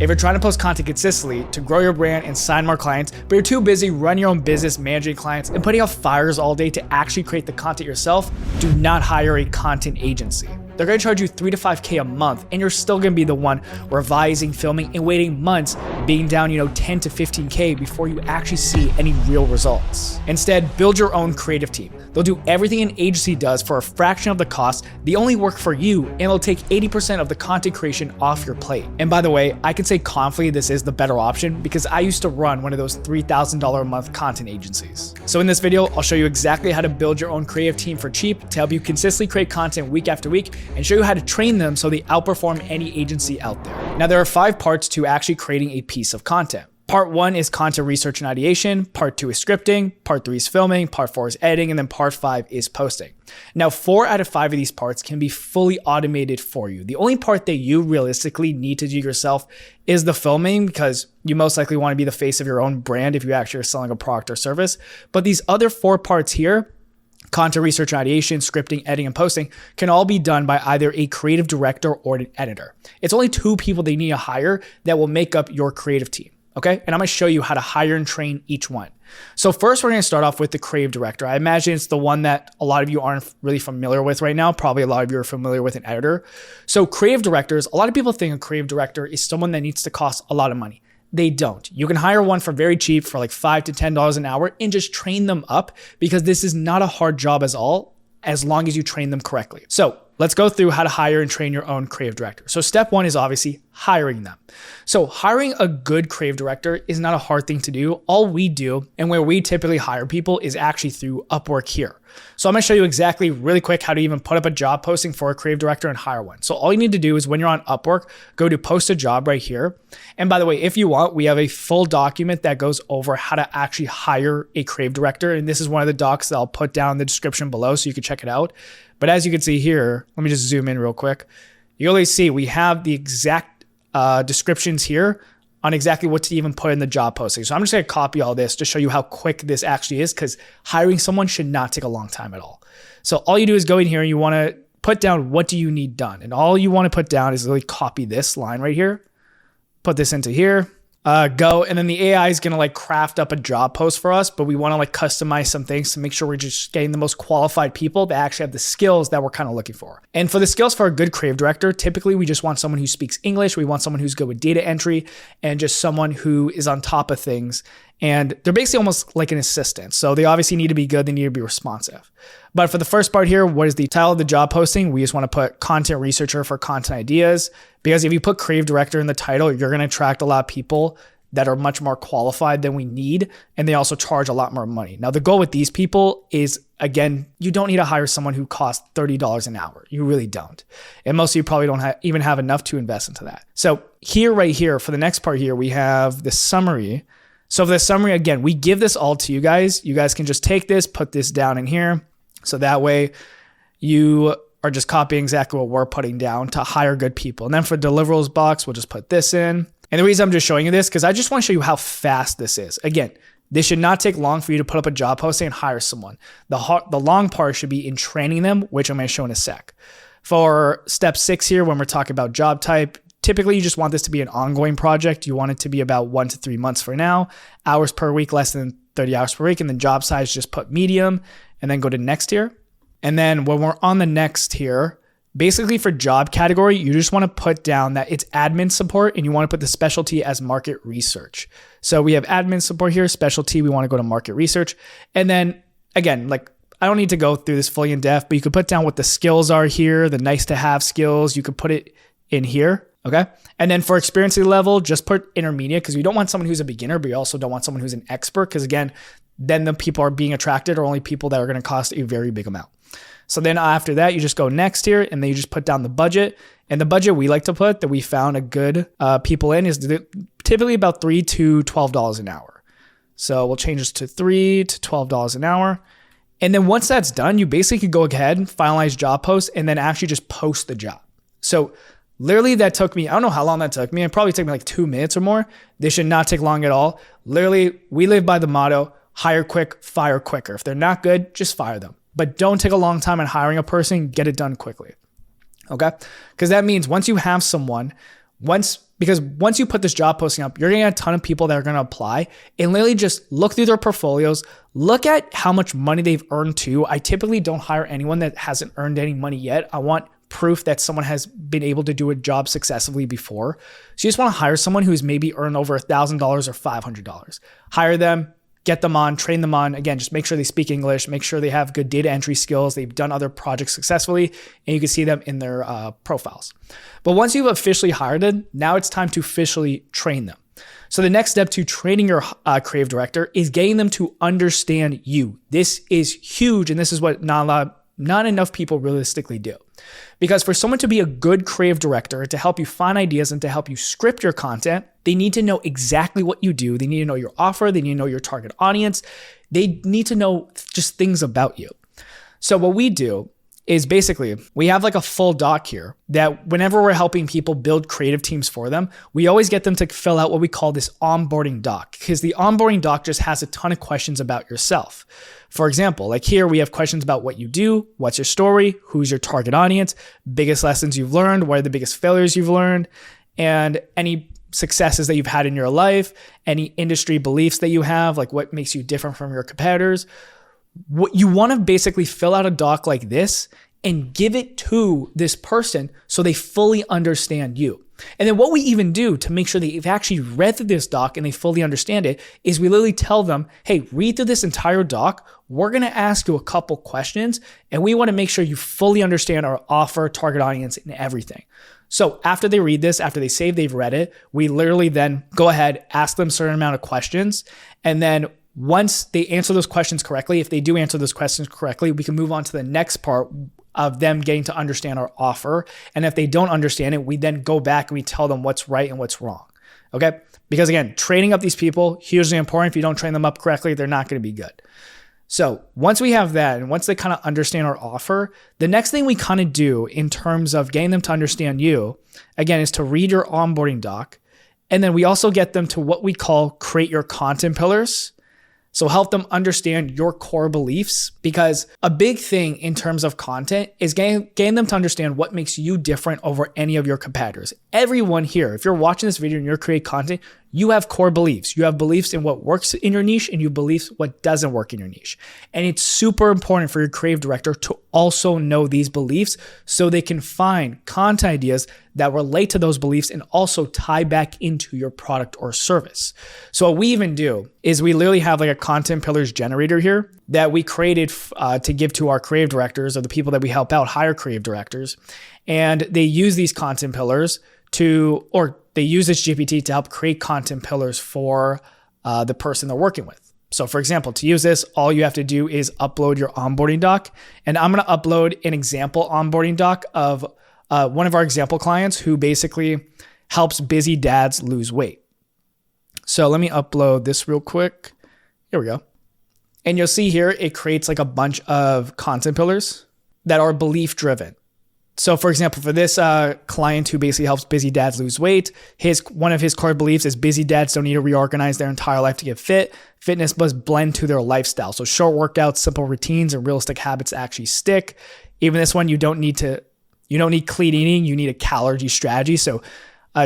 If you're trying to post content consistently to grow your brand and sign more clients, but you're too busy running your own business, managing clients, and putting out fires all day to actually create the content yourself, do not hire a content agency. They're gonna charge you $3 to $5K a month, and you're still gonna be the one revising, filming, and waiting months, being down, 10 to 15K before you actually see any real results. Instead, build your own creative team. They'll do everything an agency does for a fraction of the cost. They only work for you, and they'll take 80% of the content creation off your plate. And by the way, I can say confidently this is the better option because I used to run one of those $3,000 a month content agencies. So in this video, I'll show you exactly how to build your own creative team for cheap to help you consistently create content week after week and show you how to train them so they outperform any agency out there. Now, there are 5 parts to actually creating a piece of content. Part 1 is content research and ideation, part 2 is scripting, part 3 is filming, part 4 is editing, and then part 5 is posting. Now, 4 out of 5 of these parts can be fully automated for you. The only part that you realistically need to do yourself is the filming, because you most likely want to be the face of your own brand if you actually are selling a product or service. But these other 4 parts here, content research, ideation, scripting, editing, and posting, can all be done by either a creative director or an editor. It's only 2 people they need to hire that will make up your creative team. Okay, and I'm gonna show you how to hire and train each one. So first, we're gonna start off with the creative director. I imagine it's the one that a lot of you aren't really familiar with right now. Probably a lot of you are familiar with an editor. So creative directors, a lot of people think a creative director is someone that needs to cost a lot of money. They don't. You can hire one for very cheap for like $5 to $10 an hour and just train them up, because this is not a hard job at all, as long as you train them correctly. So let's go through how to hire and train your own creative director. So step 1 is obviously hiring them. So hiring a good creative director is not a hard thing to do. All we do, and where we typically hire people, is actually through Upwork here. So I'm gonna show you exactly really quick how to even put up a job posting for a creative director and hire one. So all you need to do is, when you're on Upwork, go to post a job right here. And by the way, if you want, we have a full document that goes over how to actually hire a creative director. And this is one of the docs that I'll put down in the description below so you can check it out. But as you can see here, let me just zoom in real quick. You always see we have the exact descriptions here on exactly what to even put in the job posting. So I'm just gonna copy all this to show you how quick this actually is, because hiring someone should not take a long time at all. So all you do is go in here and you wanna put down what do you need done. And all you wanna put down is really copy this line right here, put this into here, go, and then the AI is gonna craft up a job post for us, but we wanna customize some things to make sure we're just getting the most qualified people that actually have the skills that we're kind of looking for. And for the skills for a good creative director, typically we just want someone who speaks English, we want someone who's good with data entry, and just someone who is on top of things. And they're basically almost like an assistant. So they obviously need to be good, they need to be responsive. But for the first part here, what is the title of the job posting? We just want to put content researcher for content ideas, because if you put creative director in the title, you're going to attract a lot of people that are much more qualified than we need. And they also charge a lot more money. Now, the goal with these people is, again, you don't need to hire someone who costs $30 an hour. You really don't. And most of you probably don't even have enough to invest into that. So here, right here, for the next part here, we have the summary. So for the summary, again, we give this all to you guys. You guys can just take this, put this down in here. So that way you are just copying exactly what we're putting down to hire good people. And then for deliverables box, we'll just put this in. And the reason I'm just showing you this, because I just want to show you how fast this is. Again, this should not take long for you to put up a job posting and hire someone. The long part should be in training them, which I'm going to show in a sec. For step 6 here, when we're talking about job type, typically you just want this to be an ongoing project. You want it to be about 1 to 3 months for now, hours per week, less than 30 hours per week, and then job size, just put medium, and then go to next here. And then when we're on the next here, basically for job category, you just want to put down that it's admin support, and you want to put the specialty as market research. So we have admin support here, specialty, we want to go to market research. And then again, I don't need to go through this fully in depth, but you could put down what the skills are here, the nice to have skills, you could put it in here. Okay. And then for experience level, just put intermediate, because we don't want someone who's a beginner, but you also don't want someone who's an expert, because again, then the people are being attracted are only people that are going to cost a very big amount. So then after that, you just go next here, and then you just put down the budget. And the budget we like to put that we found a good people in is typically about $3 to $12 an hour. So we'll change this to $3 to $12 an hour. And then once that's done, you basically go ahead and finalize job post, and then actually just post the job. So literally that took me, I don't know how long that took me. It probably took me 2 minutes or more. This should not take long at all. Literally, we live by the motto, hire quick, fire quicker. If they're not good, just fire them. But don't take a long time in hiring a person, get it done quickly. Okay? Because that means once you have someone, once because once you put this job posting up, you're going to get a ton of people that are going to apply, and literally just look through their portfolios, look at how much money they've earned too. I typically don't hire anyone that hasn't earned any money yet. I want proof that someone has been able to do a job successfully before. So you just want to hire someone who's maybe earned over $1,000 or $500. Hire them, get them on, train them on. Again, just make sure they speak English, make sure they have good data entry skills, they've done other projects successfully, and you can see them in their profiles. But once you've officially hired them, now it's time to officially train them. So the next step to training your creative director is getting them to understand you. This is huge, and this is what not enough people realistically do. Because for someone to be a good creative director, to help you find ideas and to help you script your content, they need to know exactly what you do. They need to know your offer. They need to know your target audience. They need to know just things about you. So what we do is basically we have like a full doc here that whenever we're helping people build creative teams for them, we always get them to fill out what we call this onboarding doc, because the onboarding doc just has a ton of questions about yourself. For example, like here we have questions about what you do, what's your story, who's your target audience, biggest lessons you've learned, what are the biggest failures you've learned, and any successes that you've had in your life, any industry beliefs that you have, like what makes you different from your competitors. What you want to basically fill out a doc like this and give it to this person so they fully understand you. And then what we even do to make sure that they've actually read through this doc and they fully understand it is we literally tell them, hey, read through this entire doc. We're going to ask you a couple questions and we want to make sure you fully understand our offer, target audience, and everything. So after they read this, after they say they've read it, we literally then go ahead, ask them a certain amount of questions, and then once they answer those questions correctly, if they do answer those questions correctly, we can move on to the next part of them getting to understand our offer. And if they don't understand it, we then go back and we tell them what's right and what's wrong. Okay? Because again, training up these people, hugely important. If you don't train them up correctly, they're not going to be good. So once we have that, and once they kind of understand our offer, the next thing we kind of do in terms of getting them to understand you, again, is to read your onboarding doc. And then we also get them to what we call create your content pillars. So help them understand your core beliefs, because a big thing in terms of content is getting them to understand what makes you different over any of your competitors. Everyone here, if you're watching this video and you're creating content, you have core beliefs. You have beliefs in what works in your niche and you beliefs what doesn't work in your niche. And it's super important for your creative director to also know these beliefs so they can find content ideas that relate to those beliefs and also tie back into your product or service. So what we even do is we literally have like a content pillars generator here that we created to give to our creative directors or the people that we help out hire creative directors. And they use these content pillars they use this GPT to help create content pillars for the person they're working with. So for example, to use this, all you have to do is upload your onboarding doc. And I'm going to upload an example onboarding doc of one of our example clients who basically helps busy dads lose weight. So let me upload this real quick. Here we go. And you'll see here, it creates like a bunch of content pillars that are belief driven. So for example, for this client who basically helps busy dads lose weight, one of his core beliefs is busy dads don't need to reorganize their entire life to get fit. Fitness must blend to their lifestyle. So short workouts, simple routines, and realistic habits actually stick. Even this one, you don't need clean eating, you need a calorie strategy. So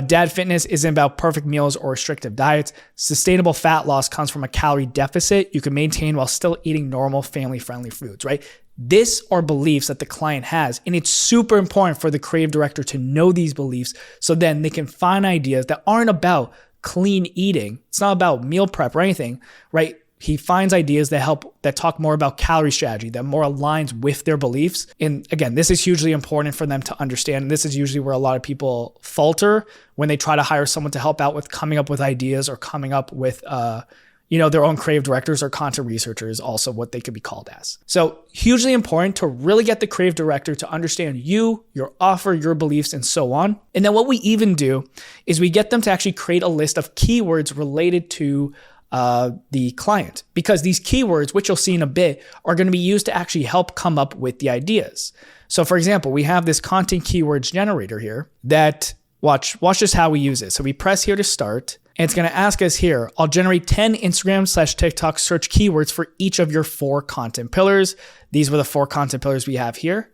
dad fitness isn't about perfect meals or restrictive diets. Sustainable fat loss comes from a calorie deficit you can maintain while still eating normal family-friendly foods, right? This are beliefs that the client has, and it's super important for the creative director to know these beliefs so then they can find ideas that aren't about clean eating. It's not about meal prep or anything, right? He finds ideas that talk more about calorie strategy, that more aligns with their beliefs. And again, this is hugely important for them to understand. And this is usually where a lot of people falter when they try to hire someone to help out with coming up with ideas or coming up with their own creative directors or content researchers, also what they could be called as. So hugely important to really get the creative director to understand you, your offer, your beliefs, and so on. And then what we even do is we get them to actually create a list of keywords related to the client, because these keywords, which you'll see in a bit, are going to be used to actually help come up with the ideas. So for example, we have this content keywords generator here that watch just how we use it. So we press here to start. And it's going to ask us here, I'll generate 10 Instagram/TikTok search keywords for each of your 4 content pillars. These were the 4 content pillars we have here.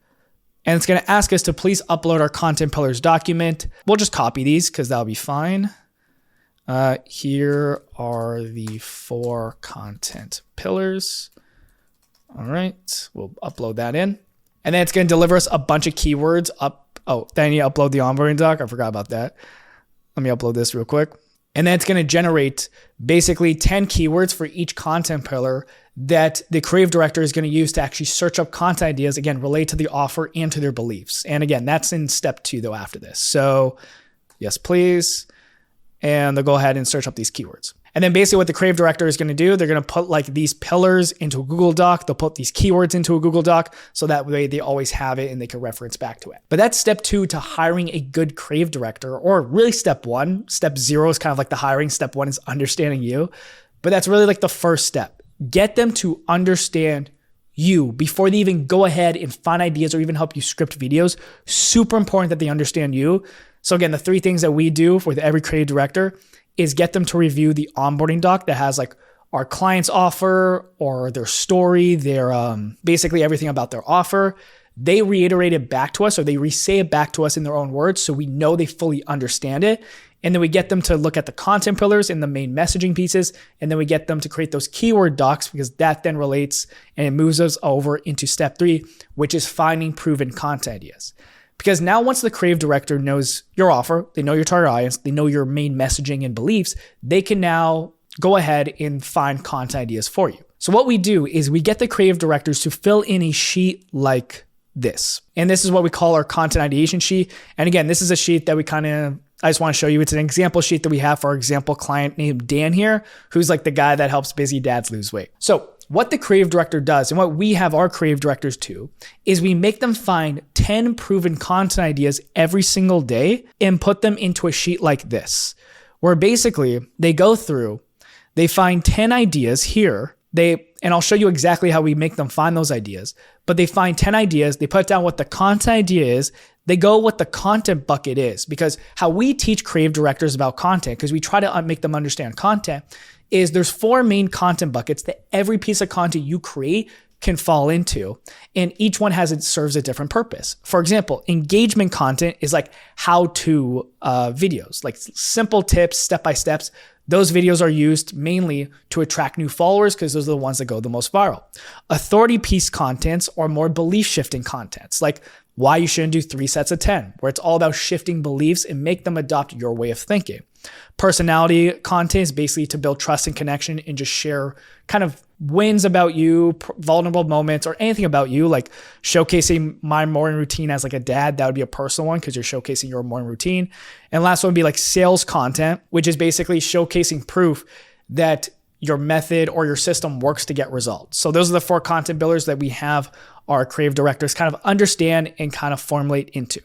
And it's going to ask us to please upload our content pillars document. We'll just copy these because that'll be fine. Here are the 4 content pillars. All right, we'll upload that in. And then it's going to deliver us a bunch of keywords up. Oh, then you upload the onboarding doc. I forgot about that. Let me upload this real quick. And then it's going to generate basically 10 keywords for each content pillar that the creative director is going to use to actually search up content ideas, again, relate to the offer and to their beliefs. And again, that's in step 2 though after this. So yes, please. And they'll go ahead and search up these keywords. And then basically what the creative director is going to do, they're going to put like these pillars into a Google Doc. They'll put these keywords into a Google Doc so that way they always have it and they can reference back to it. But that's step 2 to hiring a good creative director, or really step 1. Step 0 is kind of like the hiring. Step 1 is understanding you. But that's really like the first step. Get them to understand you before they even go ahead and find ideas or even help you script videos. Super important that they understand you. So again, the 3 things that we do with every creative director is get them to review the onboarding doc that has like our client's offer or their story, their basically everything about their offer. They reiterate it back to us, or they re-say it back to us in their own words so we know they fully understand it. And then we get them to look at the content pillars and the main messaging pieces. And then we get them to create those keyword docs, because that then relates and it moves us over into step 3, which is finding proven content ideas. Because now once the creative director knows your offer, they know your target audience, they know your main messaging and beliefs, they can now go ahead and find content ideas for you. So what we do is we get the creative directors to fill in a sheet like this. And this is what we call our content ideation sheet. And again, this is a sheet that I just want to show you. It's an example sheet that we have for our example client named Dan here, who's like the guy that helps busy dads lose weight. So what the creative director does, and what we have our creative directors do, is we make them find 10 proven content ideas every single day and put them into a sheet like this, where basically they go through, they find 10 ideas here. And I'll show you exactly how we make them find those ideas, but they find 10 ideas, they put down what the content idea is, they go what the content bucket is, because how we teach creative directors about content, because we try to make them understand content, is there's 4 main content buckets that every piece of content you create can fall into, and each one serves a different purpose. For example, engagement content is like how-to videos, like simple tips, step-by-steps. Those videos are used mainly to attract new followers because those are the ones that go the most viral. Authority piece contents are more belief shifting contents, like why you shouldn't do 3 sets of 10, where it's all about shifting beliefs and make them adopt your way of thinking. Personality content is basically to build trust and connection and just share kind of wins about you, vulnerable moments, or anything about you, like showcasing my morning routine as like a dad. That would be a personal one because you're showcasing your morning routine. And last one would be like sales content, which is basically showcasing proof that your method or your system works to get results. So those are the 4 content pillars that we have our creative directors kind of understand and kind of formulate into.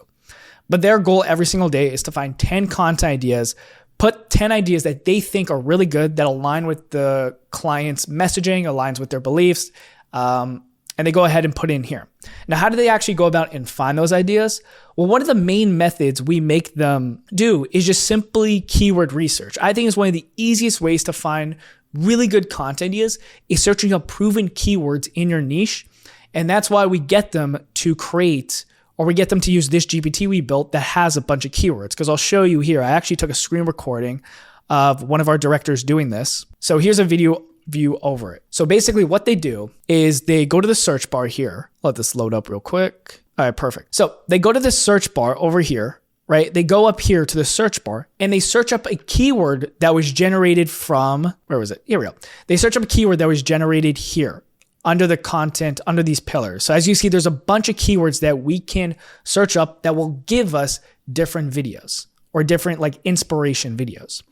But their goal every single day is to find 10 content ideas, put 10 ideas that they think are really good, that align with the client's messaging, aligns with their beliefs, and they go ahead and put in here. Now, how do they actually go about and find those ideas? Well, one of the main methods we make them do is just simply keyword research. I think it's one of the easiest ways to find really good content ideas is searching up proven keywords in your niche. And that's why we get them to create, or we get them to use this GPT we built that has a bunch of keywords. Because I'll show you here, I actually took a screen recording of one of our directors doing this. So here's a video view over it. So basically what they do is they go to the search bar here. Let this load up real quick. All right, perfect. So they go to the search bar over here, right? They go up here to the search bar and they search up a keyword that was generated from, where was it? Here we go. They search up a keyword that was generated here under the content, under these pillars. So as you see, there's a bunch of keywords that we can search up that will give us different videos or different like inspiration videos.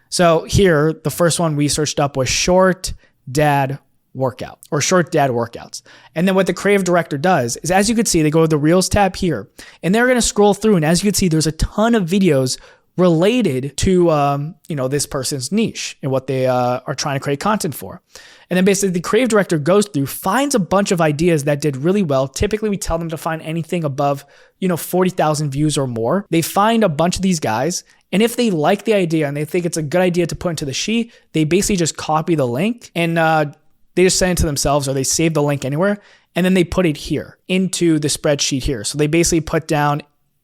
So here, the first one we searched up was short dad workout or short dad workouts. And then what the creative director does is, as you can see, they go to the Reels tab here and they're going to scroll through. And as you can see, there's a ton of videos related to, this person's niche and what they are trying to create content for. And then basically the creative director goes through, finds a bunch of ideas that did really well. Typically we tell them to find anything above, 40,000 views or more. They find a bunch of these guys. And if they like the idea and they think it's a good idea to put into the sheet, they basically just copy the link and they just send it to themselves or they save the link anywhere. and then they put it here into the spreadsheet here. So they basically put down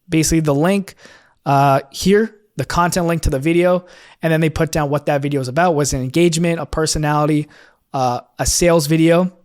the link here, the content link to the video, and then they put down what that video is about. Was it an engagement, a personality, a sales video,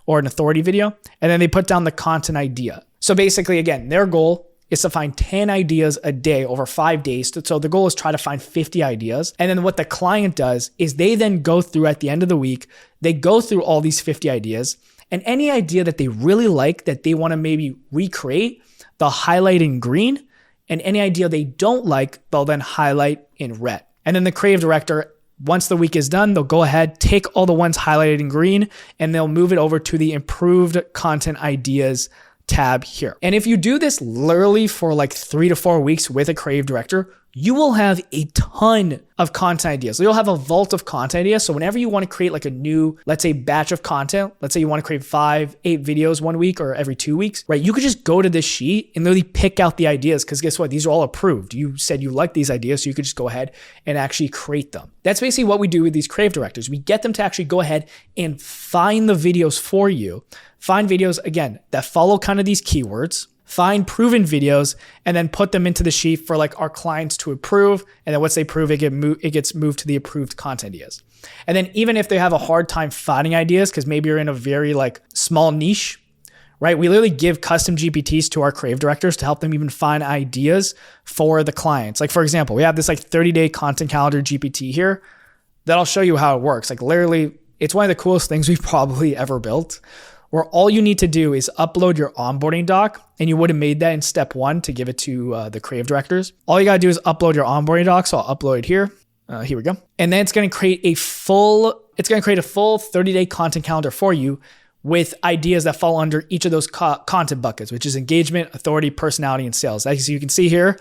or an authority video? And then they put down the content idea. So basically, again, their goal is to find 10 ideas a day over 5 days. So the goal is try to find 50 ideas. And then what the client does is they then go through at the end of the week, they go through all these 50 ideas, and any idea that they really like that they want to maybe recreate, they'll highlight in green, and any idea they don't like, they'll then highlight in red. And then the creative director, once the week is done, they'll go ahead, take all the ones highlighted in green, and they'll move it over to the improved content ideas tab here. And if you do this literally for like 3 to 4 weeks with a creative director, you will have a ton of content ideas. You'll have a vault of content ideas. So whenever you want to create like a new, let's say, batch of content, let's say you want to create 5, 8 videos 1 week or every 2 weeks, right? You could just go to this sheet and literally pick out the ideas, because guess what? These are all approved. You said you like these ideas, so you could just go ahead and actually create them. That's basically what we do with these creative directors. We get them to actually go ahead and find the videos for you. Find videos, again, that follow kind of these keywords, find proven videos, and then put them into the sheet for like our clients to approve. And then once they approve, it gets moved to the approved content ideas. And then even if they have a hard time finding ideas, because maybe you're in a very like small niche, right? We literally give custom GPTs to our creative directors to help them even find ideas for the clients. Like for example, we have this like 30-day content calendar GPT here that I'll show you how it works. Like literally, it's one of the coolest things we've probably ever built, where all you need to do is upload your onboarding doc, and you would have made that in step 1 to give it to the creative directors. All you got to do is upload your onboarding doc. So I'll upload it here. Here we go. And then it's going to create a full 30-day content calendar for you with ideas that fall under each of those content buckets, which is engagement, authority, personality, and sales. As you can see here,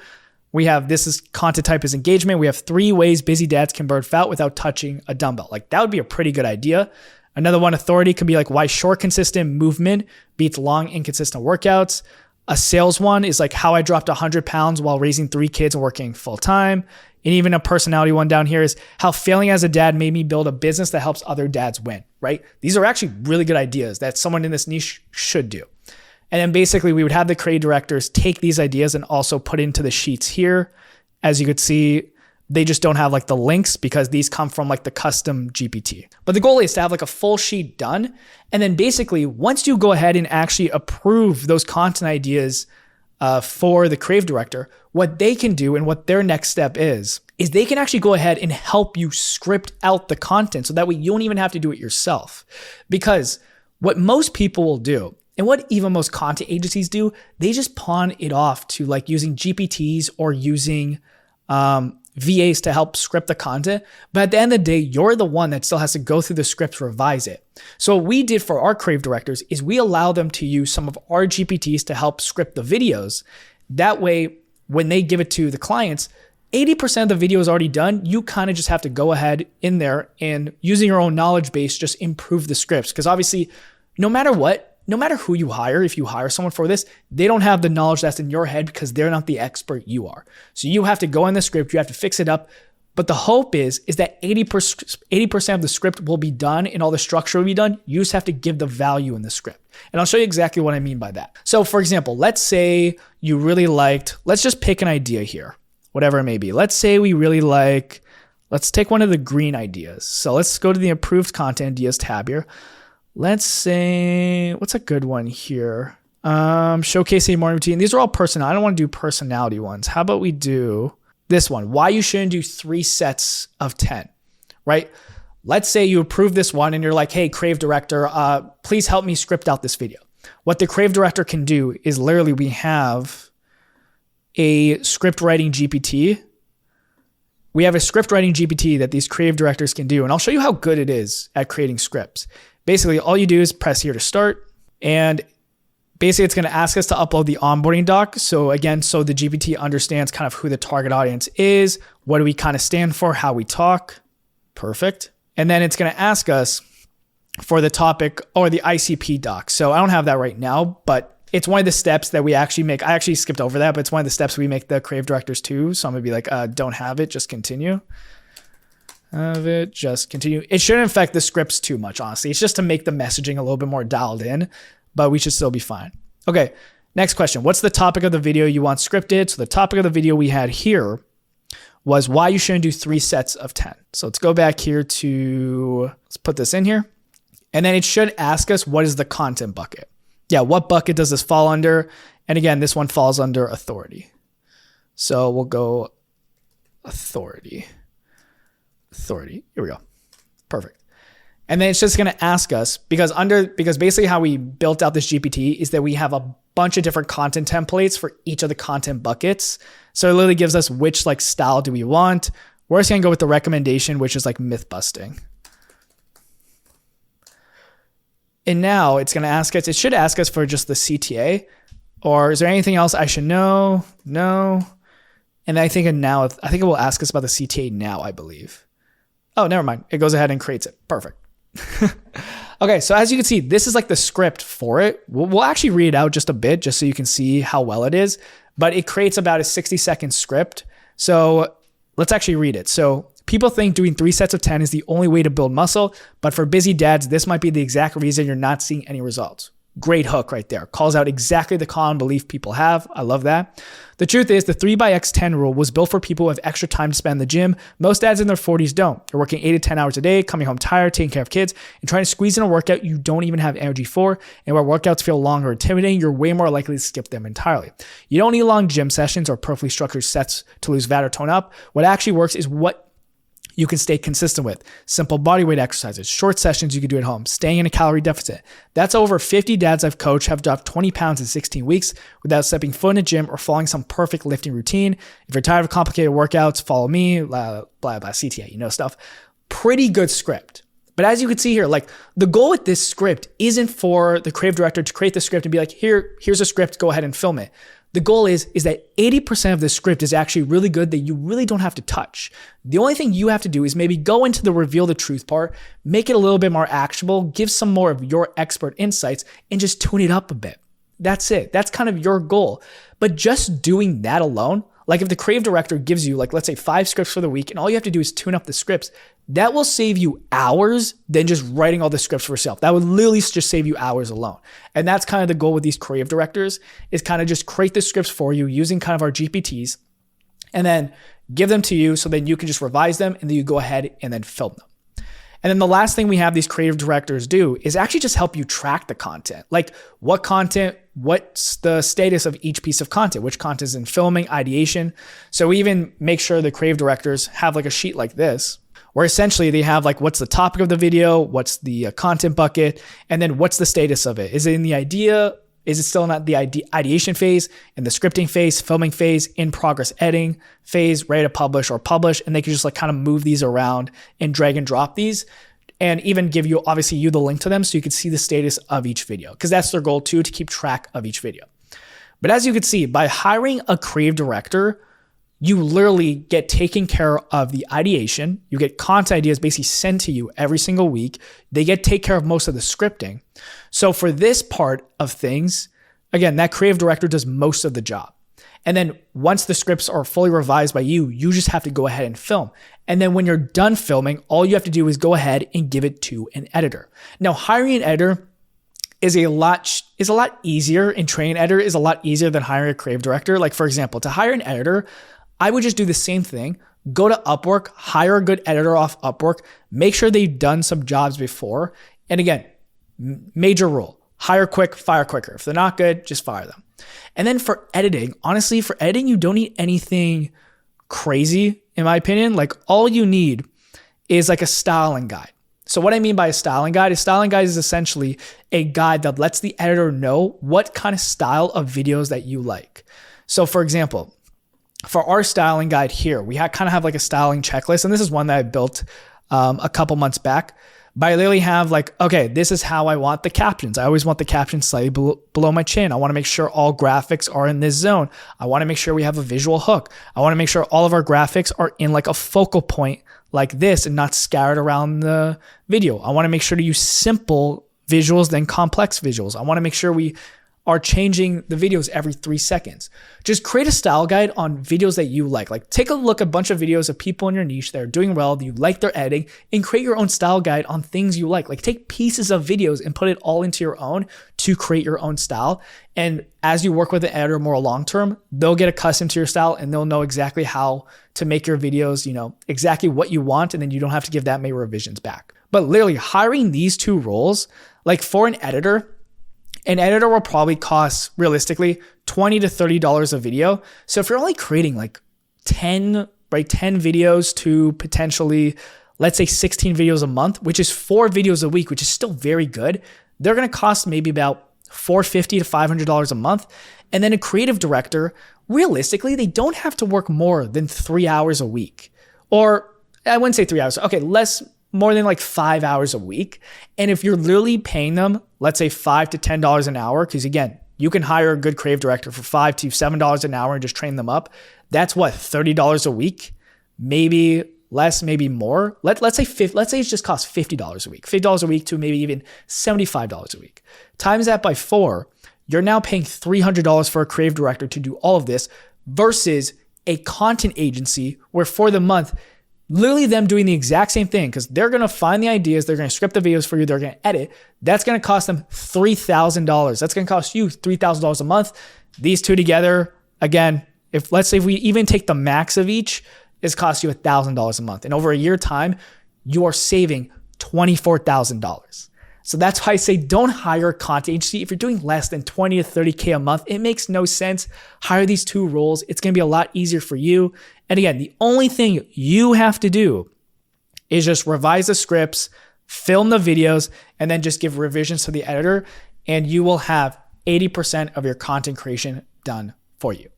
we have, this is content type is engagement. We have 3 ways busy dads can burn fat without touching a dumbbell. Like that would be a pretty good idea. Another one, authority, could be like why short, consistent movement beats long, inconsistent workouts. A sales one is like how I dropped 100 pounds while raising 3 kids and working full time. And even a personality one down here is how failing as a dad made me build a business that helps other dads win, right? These are actually really good ideas that someone in this niche should do. And then basically we would have the creative directors take these ideas and also put into the sheets here. As you could see, they just don't have like the links because these come from like the custom GPT. But the goal is to have like a full sheet done. And then basically once you go ahead and actually approve those content ideas for the creative director, what they can do and what their next step is they can actually go ahead and help you script out the content. So that way you don't even have to do it yourself. Because what most people will do, and what even most content agencies do, they just pawn it off to like using GPTs or using VAs to help script the content. But at the end of the day, you're the one that still has to go through the scripts, revise it. So what we did for our creative directors is we allow them to use some of our GPTs to help script the videos. That way, when they give it to the clients, 80% of the video is already done. You kind of just have to go ahead in there and using your own knowledge base, just improve the scripts. Because obviously, no matter who you hire, if you hire someone for this, they don't have the knowledge that's in your head because they're not the expert you are. So you have to go in the script, you have to fix it up. But the hope is that 80% of the script will be done and all the structure will be done. You just have to give the value in the script. And I'll show you exactly what I mean by that. So for example, let's say you really liked, let's just pick an idea here, whatever it may be. Let's say we really like, let's take one of the green ideas. So let's go to the approved content ideas tab here. Let's say, what's a good one here? Showcasing morning routine. These are all personal. I don't want to do personality ones. How about we do this one? Why you shouldn't do 3 sets of 10, right? Let's say you approve this one and you're like, hey, creative director, please help me script out this video. What the creative director can do is literally we have a script writing GPT. We have a script writing GPT that these creative directors can do. And I'll show you how good it is at creating scripts. Basically, all you do is press here to start. And basically, it's going to ask us to upload the onboarding doc. So again, so the GPT understands kind of who the target audience is, what do we kind of stand for, how we talk. Perfect. And then it's going to ask us for the topic or the ICP doc. So I don't have that right now, but it's one of the steps that we actually make. I actually skipped over that, but it's one of the steps we make the creative directors too. So I'm going to be like, don't have it, just continue. Have it, just continue. It shouldn't affect the scripts too much, honestly. It's just to make the messaging a little bit more dialed in. but we should still be fine. Okay, next question. What's the topic of the video you want scripted? So the topic of the video we had here was why you shouldn't do 3 sets of 10. So let's go back here to, let's put this in here. And then it should ask us, what is the content bucket? Yeah, what bucket does this fall under? And again, this one falls under authority. So we'll go authority. Here we go. Perfect. And then it's just going to ask us, because basically how we built out this GPT is that we have a bunch of different content templates for each of the content buckets. So it literally gives us which like style do we want. We're just going to go with the recommendation, which is like myth busting. And now it's going to ask us, it should ask us for just the CTA, or is there anything else I should know? No. And I think it will ask us about the CTA now, I believe. Oh, never mind. It goes ahead and creates it. Perfect. Okay, so as you can see, this is like the script for it. We'll actually read it out just a bit, just so you can see how well it is. But it creates about a 60-second script. So let's actually read it. So people think doing 3 sets of 10 is the only way to build muscle, but for busy dads, this might be the exact reason you're not seeing any results. Great hook right there. Calls out exactly the common belief people have. I love that. The truth is the 3x10 rule was built for people who have extra time to spend in the gym. Most dads in their 40s don't. You're working 8 to 10 hours a day, coming home tired, taking care of kids, and trying to squeeze in a workout you don't even have energy for. And where workouts feel long or intimidating, you're way more likely to skip them entirely. You don't need long gym sessions or perfectly structured sets to lose fat or tone up. What actually works is what you can stay consistent with. Simple bodyweight exercises, short sessions you can do at home, staying in a calorie deficit. That's over 50 dads I've coached have dropped 20 pounds in 16 weeks without stepping foot in a gym or following some perfect lifting routine. If you're tired of complicated workouts, follow me, blah, blah, blah, CTA, stuff. Pretty good script. But as you can see here, like the goal with this script isn't for the creative director to create the script and be like, here's a script, go ahead and film it. The goal is that 80% of the script is actually really good that you really don't have to touch. The only thing you have to do is maybe go into the reveal the truth part, make it a little bit more actionable, give some more of your expert insights, and just tune it up a bit. That's it. That's kind of your goal. But just doing that alone, like if the creative director gives you, like, let's say 5 scripts for the week, and all you have to do is tune up the scripts, that will save you hours than just writing all the scripts for yourself. That would literally just save you hours alone. And that's kind of the goal with these creative directors, is kind of just create the scripts for you using kind of our GPTs and then give them to you so then you can just revise them and then you go ahead and then film them. And then the last thing we have these creative directors do is actually just help you track the content. Like what content, what's the status of each piece of content, which content is in filming, ideation. So we even make sure the creative directors have like a sheet like this, where essentially they have like, what's the topic of the video? What's the content bucket? And then what's the status of it? Is it in the idea? Is it still in the ideation phase, in the scripting phase, filming phase, in progress editing phase, ready to publish or publish? And they can just like kind of move these around and drag and drop these and even give you, obviously you the link to them so you can see the status of each video, because that's their goal too, to keep track of each video. But as you can see, by hiring a creative director, you literally get taken care of the ideation. You get content ideas basically sent to you every single week. They get take care of most of the scripting. So for this part of things, again, that creative director does most of the job. And then once the scripts are fully revised by you, you just have to go ahead and film. And then when you're done filming, all you have to do is go ahead and give it to an editor. Now, hiring an editor is a lot easier, and training an editor is a lot easier than hiring a creative director. Like for example, to hire an editor, I would just do the same thing. Go to Upwork, hire a good editor off Upwork, make sure they've done some jobs before. And again, major rule, hire quick, fire quicker. If they're not good, just fire them. And then for editing, honestly, for editing, you don't need anything crazy, in my opinion. Like all you need is like a styling guide. So what I mean by a styling guide is essentially a guide that lets the editor know what kind of style of videos that you like. So for example, for our styling guide here, we kind of have like a styling checklist. And this is one that I built a couple months back. But I literally have like, okay, this is how I want the captions. I always want the captions slightly below my chin. I want to make sure all graphics are in this zone. I want to make sure we have a visual hook. I want to make sure all of our graphics are in like a focal point like this and not scattered around the video. I want to make sure to use simple visuals than complex visuals. I want to make sure we are changing the videos every 3 seconds. Just create a style guide on videos that you like. Like take a look at a bunch of videos of people in your niche that are doing well, that you like their editing, and create your own style guide on things you like. Like take pieces of videos and put it all into your own to create your own style. And as you work with the editor more long-term, they'll get accustomed to your style and they'll know exactly how to make your videos, exactly what you want. And then you don't have to give that many revisions back. But literally hiring these 2 roles, like for an editor will probably cost realistically $20 to $30 a video. So if you're only creating like 10 videos to potentially, let's say 16 videos a month, which is 4 videos a week, which is still very good, they're going to cost maybe about $450 to $500 a month. And then a creative director, realistically, they don't have to work more than 3 hours a week. Or I wouldn't say 3 hours. Okay, more than like 5 hours a week. And if you're literally paying them, let's say $5 to $10 an hour, because again, you can hire a good creative director for $5 to $7 an hour and just train them up. That's what, $30 a week, maybe less, maybe more. Let's say it just costs $50 a week, $50 a week to maybe even $75 a week. Times that by 4, you're now paying $300 for a creative director to do all of this versus a content agency where for the month, literally them doing the exact same thing, because they're going to find the ideas, they're going to script the videos for you, they're going to edit. That's going to cost them $3,000. That's going to cost you $3,000 a month. These 2 together, again, let's say if we even take the max of each, it's cost you $1,000 a month. And over a year time, you are saving $24,000. So that's why I say don't hire a content agency. If you're doing less than 20 to 30K a month, it makes no sense. Hire these 2 roles. It's going to be a lot easier for you. And again, the only thing you have to do is just revise the scripts, film the videos, and then just give revisions to the editor, and you will have 80% of your content creation done for you.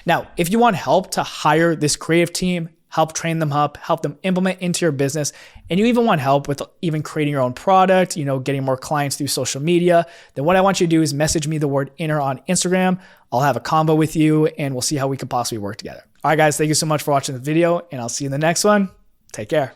Now, if you want help to hire this creative team, help train them up, help them implement into your business, and you even want help with even creating your own product, getting more clients through social media, then what I want you to do is message me the word inner on Instagram. I'll have a combo with you and we'll see how we can possibly work together. All right, guys, thank you so much for watching the video and I'll see you in the next one. Take care.